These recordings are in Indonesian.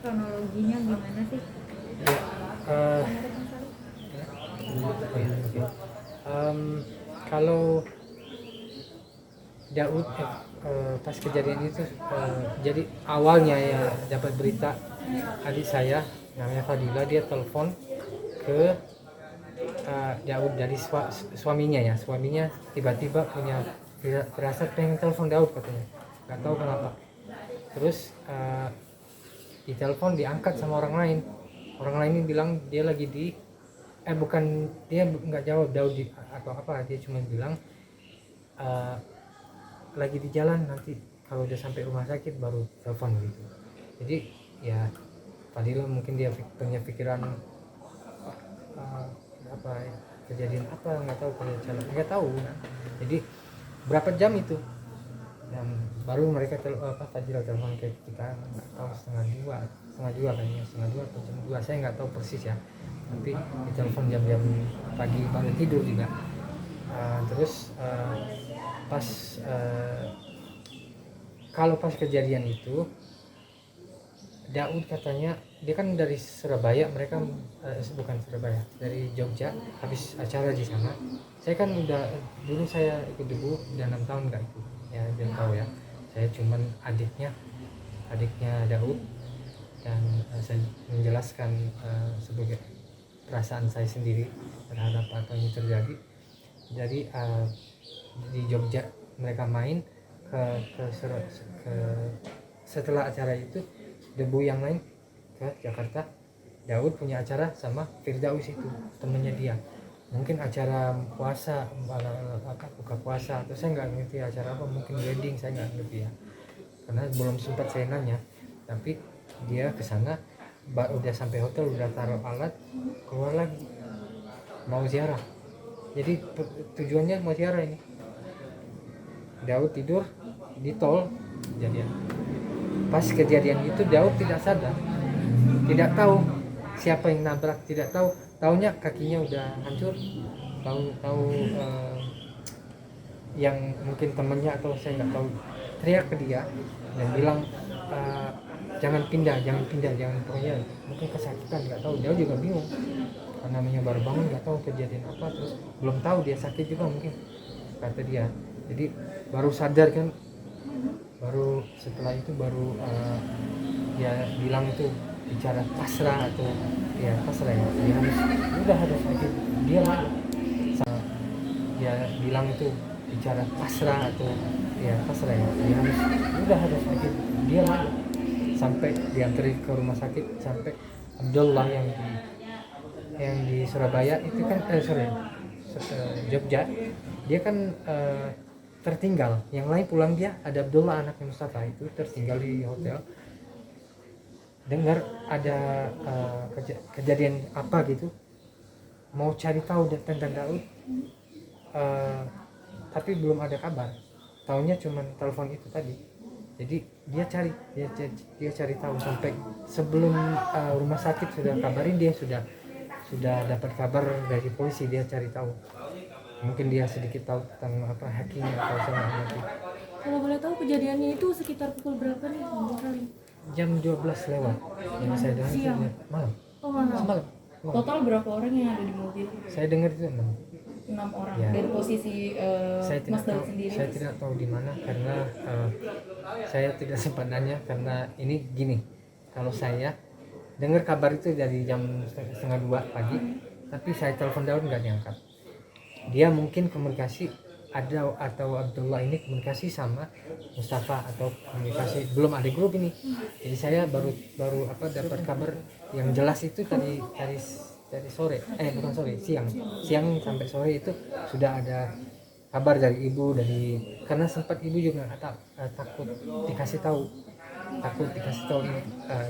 kronologinya gimana sih? Ya, oke. Kalau Daud pas kejadian itu, jadi awalnya ya dapat berita adik saya namanya Fadila, dia telepon ke Daud dari suaminya tiba-tiba punya firasat pengen telepon Daud katanya, nggak tahu kenapa. Terus di telepon diangkat sama orang lain ini bilang dia lagi di bukan, dia nggak jawab Daud atau apa, dia cuma bilang lagi di jalan, nanti kalau udah sampai rumah sakit baru telepon gitu. Jadi ya Fadila mungkin dia punya pikiran apa ya, kejadian apa nggak tahu, kalau jalan nggak tahu. Jadi berapa jam itu, dan baru mereka Fadila telepon ke kita, nggak tahu setengah dua kayaknya, setengah dua atau jam 2, saya nggak tahu persis ya, tapi ditelepon jam-jam pagi baru tidur juga. Terus pas kalau pas kejadian itu Daud katanya dia kan dari Surabaya, mereka bukan Surabaya, dari Jogja, habis acara di sana. Saya kan dulu saya ikut debu udah 6 tahun nggak ikut ya, dia tahu ya, saya cuman adiknya Daud, dan saya menjelaskan sebagai perasaan saya sendiri terhadap apa yang terjadi. Jadi di Jogja mereka main setelah acara itu debu yang lain ke Jakarta. Daud punya acara sama Firdaus, itu temennya dia, mungkin acara puasa, buka puasa atau saya nggak ngerti acara apa, mungkin wedding, saya nggak ngerti ya karena belum sempat saya nanya. Tapi dia kesana, udah sampai hotel, udah taruh alat, keluar lagi mau ziarah. Jadi tujuannya mau ziarah ini. Daud tidur di tol kejadian. Pas kejadian itu Daud tidak sadar, tidak tahu siapa yang nabrak, tidak tahu, taunya kakinya udah hancur, tahu yang mungkin temannya atau saya nggak tahu teriak ke dia dan bilang jangan pindah, pokoknya mungkin kesakitan, nggak tahu. Dia juga bingung karena namanya baru bangun, nggak tahu kejadian apa, terus belum tahu dia sakit juga mungkin kata dia. Jadi baru sadar kan, baru setelah itu baru dia bilang itu bicara pasrah atau ya pasrah ya, dia harus sakit dia aja. Dia bilang itu bicara pasrah atau ya pasrah ya, dia harus sakit dia aja, sampai diantarin ke rumah sakit. Sampai Abdullah yang di Surabaya itu kan Jogja, dia kan tertinggal, yang lain pulang, dia ada Abdullah anaknya Mustafa itu tertinggal di hotel, dengar ada kejadian apa gitu, mau cari tahu tentang Daud, tapi belum ada kabar, taunya cuma telepon itu tadi. Jadi dia cari tahu sampai sebelum rumah sakit sudah kabarin, dia sudah dapat kabar dari polisi, dia cari tahu. Mungkin dia sedikit tahu tentang apa hacking atau sama nanti. Kalau boleh tahu kejadiannya itu sekitar pukul berapa nih? Jam 12 lewat yang saya dengar. Siang. Malam. Oh, malam. Semalam. Total berapa orang yang ada di mobil? Saya dengar itu 6 orang ya. Dari posisi Mas Daud sendiri? Saya tidak tahu di mana karena saya tidak sempat nanya, karena ini gini, kalau saya dengar kabar itu dari jam 1:30 pagi, tapi saya telepon Daud nggak diangkat. Dia mungkin komunikasi atau Abdullah ini komunikasi sama Mustafa, atau komunikasi, belum ada grup ini. Jadi saya baru dapat kabar yang jelas itu tadi sore, bukan sore, siang sampai sore itu sudah ada kabar dari ibu, karena sempat ibu juga takut dikasih tahu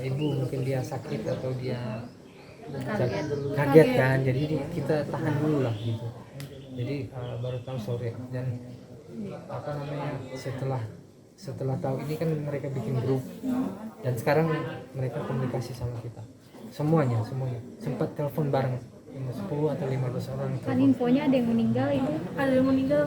ibu, mungkin dia sakit atau dia kaget kan, jadi kita tahan dulu lah gitu. Jadi baru tahu sore, dan setelah tahu ini kan mereka bikin grup, dan sekarang mereka komunikasi sama kita semuanya sempat telepon bareng 10 atau 15 orang. Kan infonya ada yang meninggal